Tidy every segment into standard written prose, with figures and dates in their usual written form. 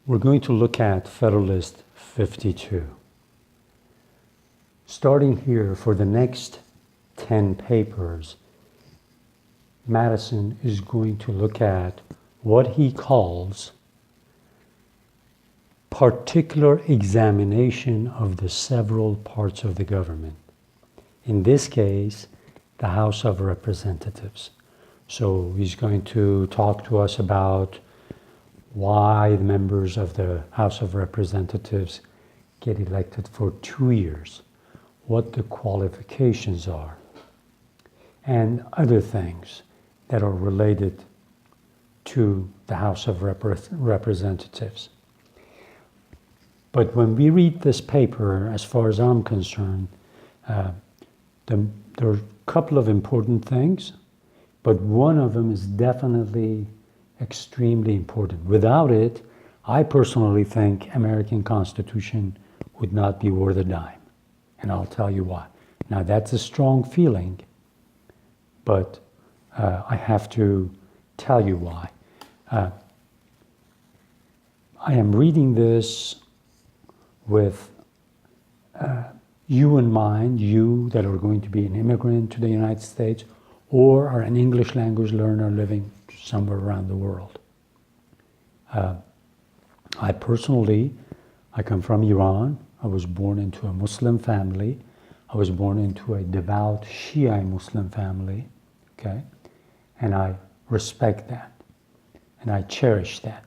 We're going to look at Federalist 52. Starting here for the next 10 papers, Madison is going to look at what he calls particular examination of the several parts of the government. In this case, the House of Representatives. So he's going to talk to us about why the members of the House of Representatives get elected for 2 years, what the qualifications are, and other things that are related to the House of Representatives. But when we read this paper, as far as I'm concerned, there are a couple of important things, but one of them is definitely extremely important. Without it, I personally think American Constitution would not be worth a dime. And I'll tell you why. Now, that's a strong feeling, but I have to tell you why. I am reading this with you in mind, you that are going to be an immigrant to the United States or are an English language learner living somewhere around the world. I personally, I come from Iran. I was born into a Muslim family. I was born into a devout Shia Muslim family, okay? And I respect that, and I cherish that.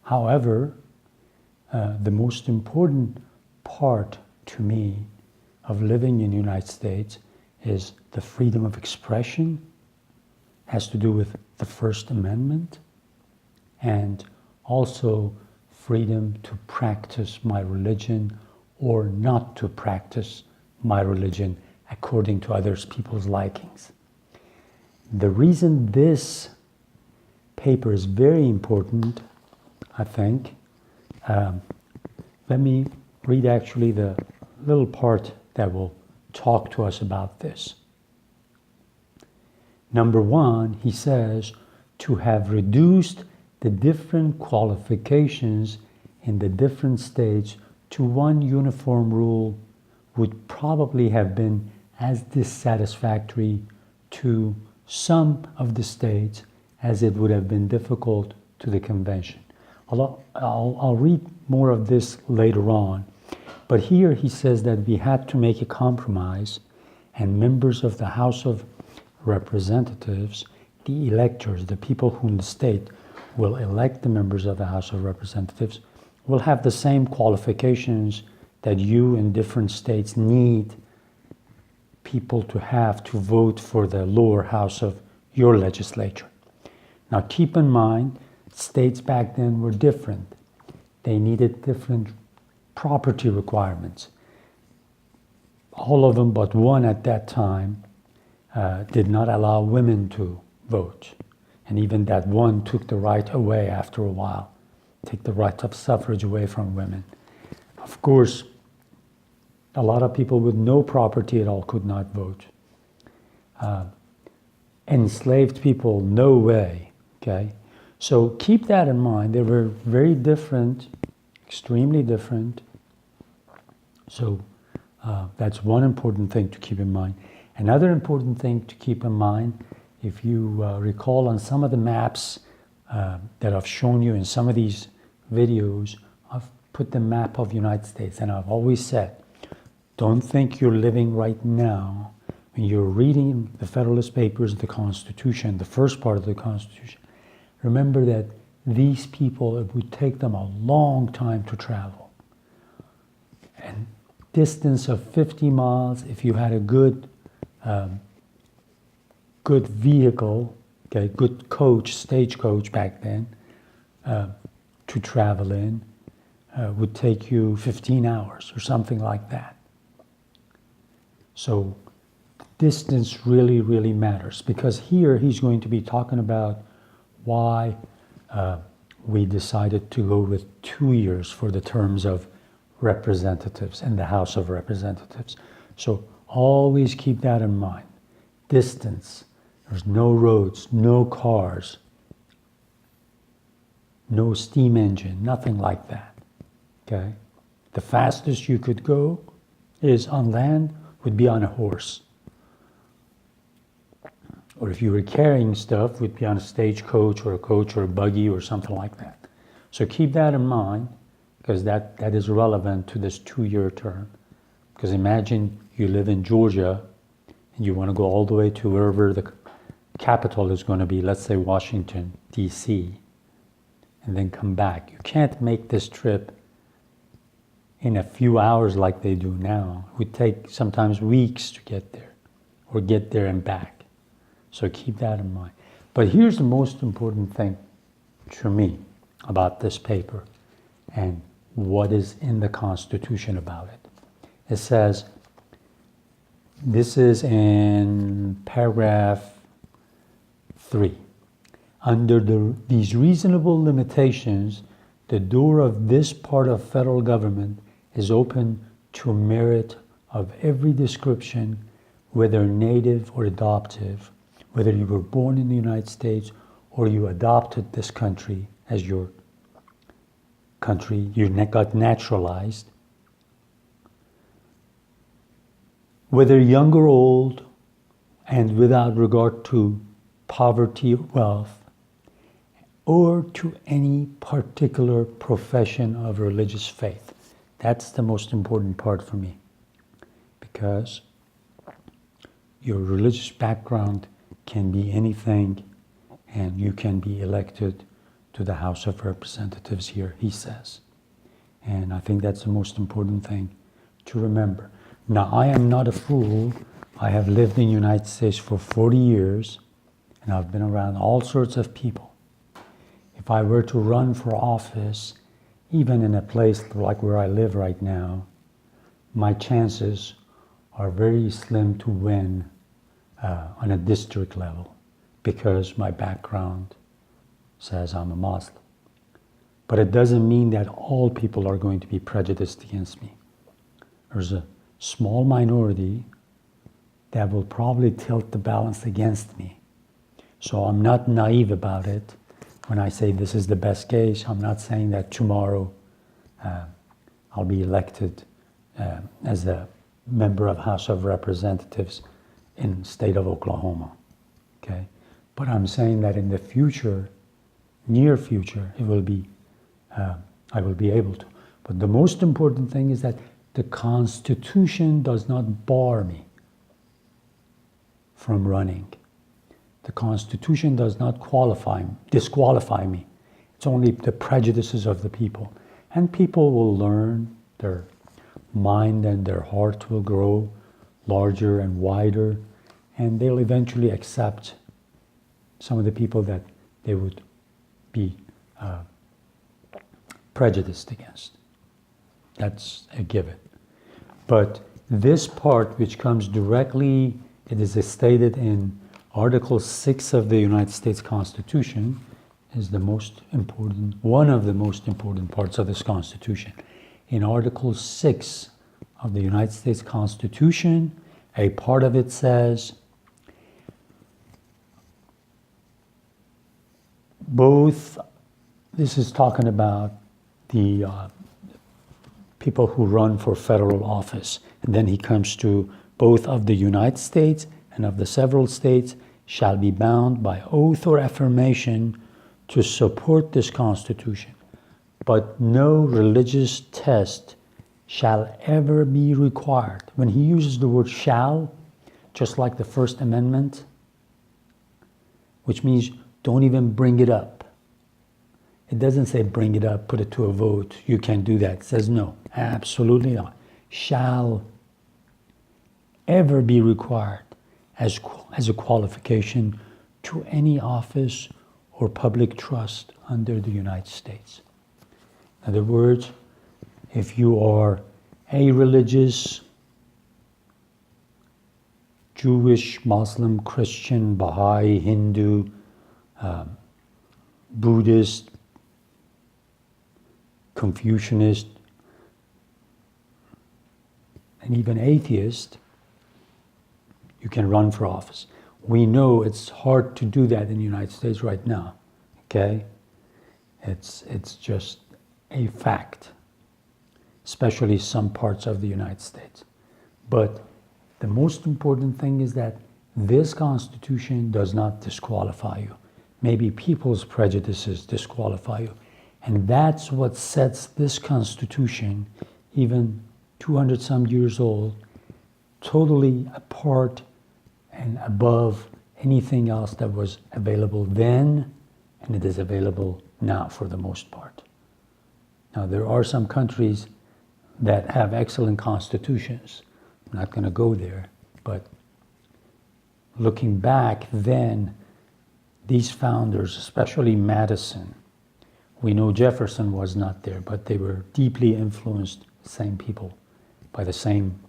However, the most important part to me of living in the United States is the freedom of expression, has to do with the First Amendment, and also freedom to practice my religion or not to practice my religion according to others people's likings. The reason this paper is very important, I think, let me read actually the little part that will talk to us about this. Number one, he says, to have reduced the different qualifications in the different states to one uniform rule would probably have been as dissatisfactory to some of the states as it would have been difficult to the convention. I'll read more of this later on, but here he says that we had to make a compromise, and members of the House of Representatives, the electors, the people whom the state will elect the members of the House of Representatives, will have the same qualifications that you in different states need people to have to vote for the lower house of your legislature. Now keep in mind, states back then were different. They needed different property requirements. All of them but one at that time did not allow women to vote. And even that one took the right away after a while, take the right of suffrage away from women. Of course, a lot of people with no property at all could not vote. Enslaved people, no way, okay? So keep that in mind. They were very different, extremely different. So that's one important thing to keep in mind. Another important thing to keep in mind, if you recall on some of the maps that I've shown you in some of these videos, I've put the map of the United States, and I've always said, don't think you're living right now. When you're reading the Federalist Papers, the Constitution, the first part of the Constitution, remember that these people, it would take them a long time to travel. And distance of 50 miles, if you had a good vehicle, okay, good coach, stagecoach back then, to travel in, would take you 15 hours or something like that. So distance really, really matters, because here he's going to be talking about why we decided to go with 2 years for the terms of representatives in the House of Representatives. So always keep that in mind. Distance, there's no roads, no cars, no steam engine, nothing like that. Okay? The fastest you could go is on land would be on a horse. Or if you were carrying stuff, would be on a stagecoach or a coach or a buggy or something like that. So keep that in mind, because that is relevant to this 2-year term. Because imagine you live in Georgia and you want to go all the way to wherever the capital is going to be, let's say Washington, D.C., and then come back. You can't make this trip in a few hours like they do now. It would take sometimes weeks to get there, or get there and back. So keep that in mind. But here's the most important thing to me about this paper and what is in the Constitution about it. It says, this is in paragraph 3. Under these reasonable limitations, the door of this part of federal government is open to merit of every description, whether native or adoptive, whether you were born in the United States or you adopted this country as your country, you got naturalized, whether young or old, and without regard to poverty or wealth, or to any particular profession of religious faith. That's the most important part for me, because your religious background can be anything, and you can be elected to the House of Representatives here, he says. And I think that's the most important thing to remember. Now, I am not a fool. I have lived in the United States for 40 years, and I've been around all sorts of people. If I were to run for office, even in a place like where I live right now, my chances are very slim to win on a district level, because my background says I'm a Muslim. But it doesn't mean that all people are going to be prejudiced against me. There's a small minority that will probably tilt the balance against me. So I'm not naive about it. When I say this is the best case, I'm not saying that tomorrow I'll be elected as a member of House of Representatives in the state of Oklahoma, okay? But I'm saying that in the future, near future, it will be, I will be able to. But the most important thing is that the Constitution does not bar me from running. The Constitution does not disqualify me. It's only the prejudices of the people. And people will learn, their mind and their heart will grow larger and wider, and they'll eventually accept some of the people that they would be prejudiced against. That's a given. But this part, which comes directly, it is stated in Article 6 of the United States Constitution, is the most important, one of the most important parts of this Constitution. In Article 6 of the United States Constitution, a part of it says, both, this is talking about the people who run for federal office. And then he comes to both of the United States and of the several states shall be bound by oath or affirmation to support this Constitution. But no religious test shall ever be required. When he uses the word shall, just like the First Amendment, which means don't even bring it up. It doesn't say bring it up, put it to a vote. You can't do that. It says no, absolutely not. Shall ever be required as a qualification to any office or public trust under the United States. In other words, if you are a religious, Jewish, Muslim, Christian, Baha'i, Hindu, Buddhist, Confucianist, and even atheist, you can run for office. We know it's hard to do that in the United States right now, okay? It's just a fact, especially some parts of the United States. But the most important thing is that this Constitution does not disqualify you. Maybe people's prejudices disqualify you. And that's what sets this Constitution, even 200 some years old, totally apart and above anything else that was available then, and it is available now for the most part. Now, there are some countries that have excellent constitutions. I'm not going to go there, but looking back then, these founders, especially Madison, we know Jefferson was not there, but they were deeply influenced, same people, by the same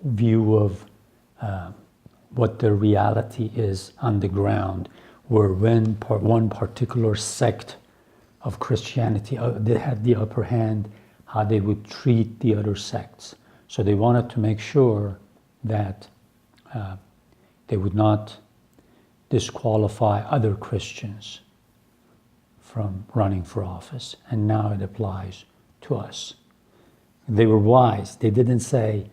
view of what the reality is on the ground, where when one particular sect of Christianity they had the upper hand, how they would treat the other sects. So they wanted to make sure that they would not disqualify other Christians from running for office. And now it applies to us. They were wise. They didn't say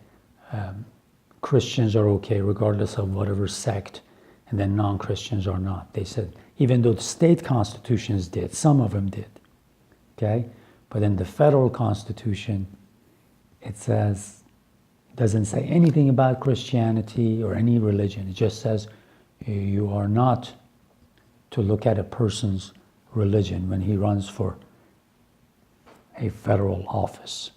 Christians are okay regardless of whatever sect, and then non-Christians are not. They said, even though the state constitutions did, some of them did, okay? But in the federal constitution, it says, doesn't say anything about Christianity or any religion. It just says you are not to look at a person's religion when he runs for a federal office.